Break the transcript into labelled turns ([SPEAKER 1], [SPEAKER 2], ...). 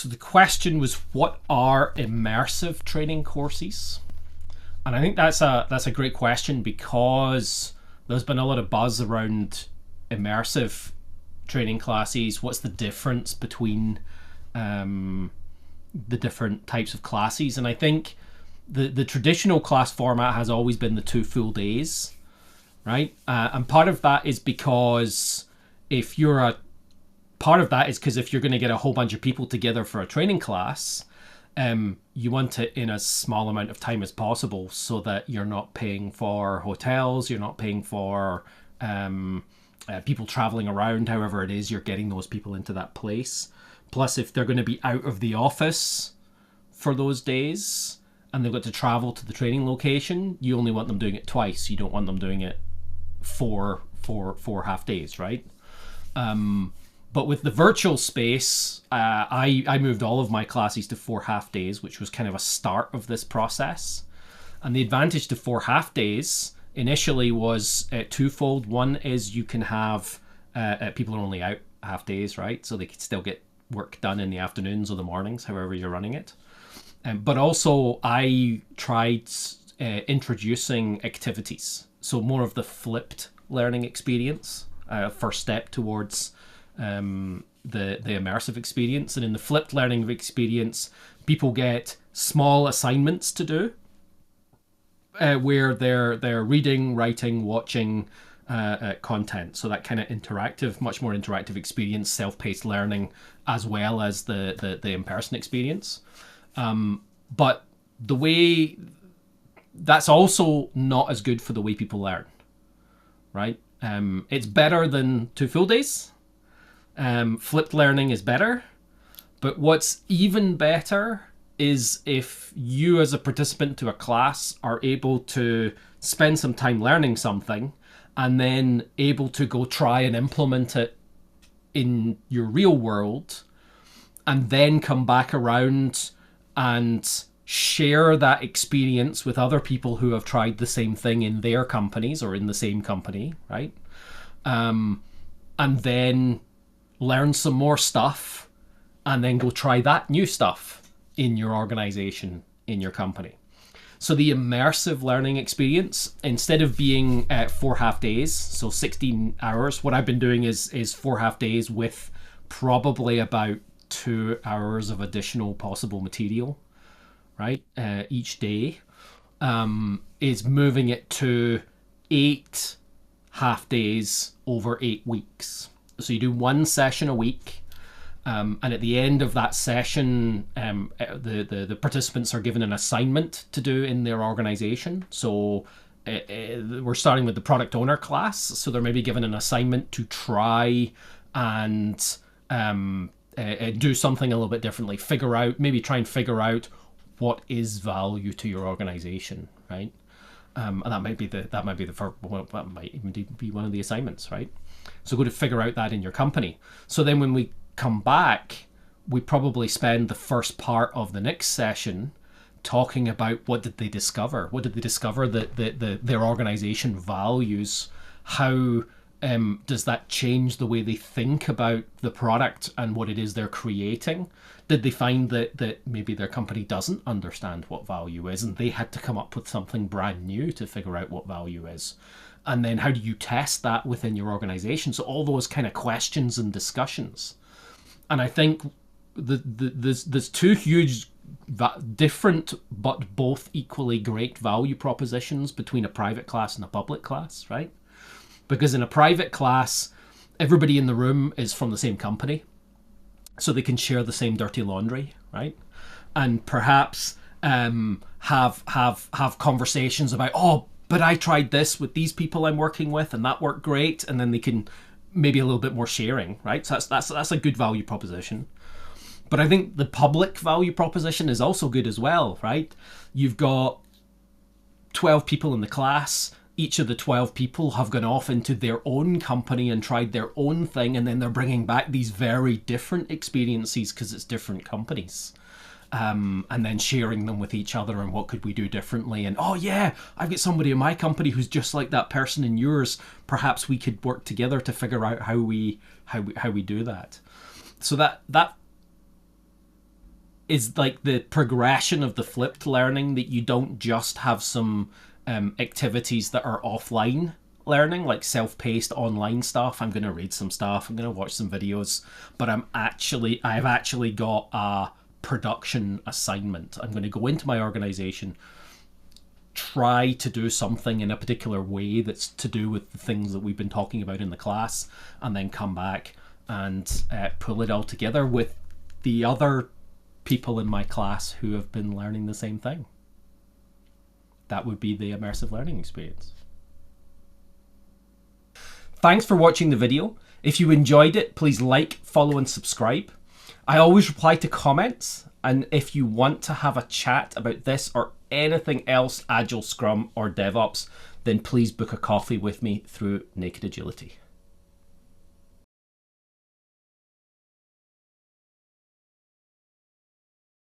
[SPEAKER 1] So the question was, what are immersive training courses? And I think that's a great question, because there's been a lot of buzz around immersive training classes. What's the difference between the different types of classes? And I think the traditional class format has always been the 2 full days, right? And part of that is because if you're going to get a whole bunch of people together for a training class, you want it in as small amount of time as possible, so that you're not paying for hotels, you're not paying for people traveling around. However it is, you're getting those people into that place. Plus, if they're going to be out of the office for those days and they've got to travel to the training location, you only want them doing it twice. You don't want them doing it four half days, right? But with the virtual space, I moved all of my classes to 4 half days, which was kind of a start of this process. And the advantage to 4 half days initially was twofold. One is you can have people are only out half days, right? So they can still get work done in the afternoons or the mornings, however you're running it. But also I tried introducing activities. So more of the flipped learning experience, first step towards the immersive experience. And in the flipped learning experience, people get small assignments to do, where they're reading, writing, watching content. So that kind of much more interactive experience, self-paced learning, as well as the in-person experience. But the way that's also not as good for the way people learn, right? It's better than 2 full days. Flipped learning is better, but what's even better is if you as a participant to a class are able to spend some time learning something and then able to go try and implement it in your real world, and then come back around and share that experience with other people who have tried the same thing in their companies or in the same company, right? And then learn some more stuff, and then go try that new stuff in your organization, in your company. So the immersive learning experience, instead of being 4 half days, so 16 hours, what I've been doing is 4 half days with probably about 2 hours of additional possible material, right? Each day, is moving it to 8 half days over 8 weeks. So you do 1 session a week, and at the end of that session, the participants are given an assignment to do in their organization. So we're starting with the product owner class, so they're maybe given an assignment to try and do something a little bit differently. Try and figure out what is value to your organization, right? And that might be the first. Well, that might even be one of the assignments, right? So go to figure out that in your company. So then when we come back, we probably spend the first part of the next session talking about what did they discover? What did they discover that their organization values? How does that change the way they think about the product and what it is they're creating? Did they find that maybe their company doesn't understand what value is, and they had to come up with something brand new to figure out what value is? And then how do you test that within your organization? So all those kind of questions and discussions. And I think there's 2 huge, different but both equally great value propositions between a private class and a public class, right? Because in a private class, everybody in the room is from the same company, so they can share the same dirty laundry, right? And perhaps have conversations about, oh, but I tried this with these people I'm working with and that worked great, and then they can maybe a little bit more sharing, right? So that's a good value proposition. But I think the public value proposition is also good as well, right? You've got 12 people in the class. Each of the 12 people have gone off into their own company and tried their own thing, and then they're bringing back these very different experiences because it's different companies. And then sharing them with each other and what could we do differently, and oh yeah, I've got somebody in my company who's just like that person in yours. Perhaps we could work together to figure out how we do that. So that is like the progression of the flipped learning, that you don't just have some activities that are offline learning, like self-paced online stuff. I'm going to read some stuff, I'm going to watch some videos, but I've actually got a production assignment. I'm going to go into my organization, try to do something in a particular way that's to do with the things that we've been talking about in the class, and then come back and pull it all together with the other people in my class who have been learning the same thing. That would be the immersive learning experience. Thanks for watching the video. If you enjoyed it, please like, follow, and subscribe. I always reply to comments, and if you want to have a chat about this or anything else Agile, Scrum, or DevOps, then please book a coffee with me through NKD Agility.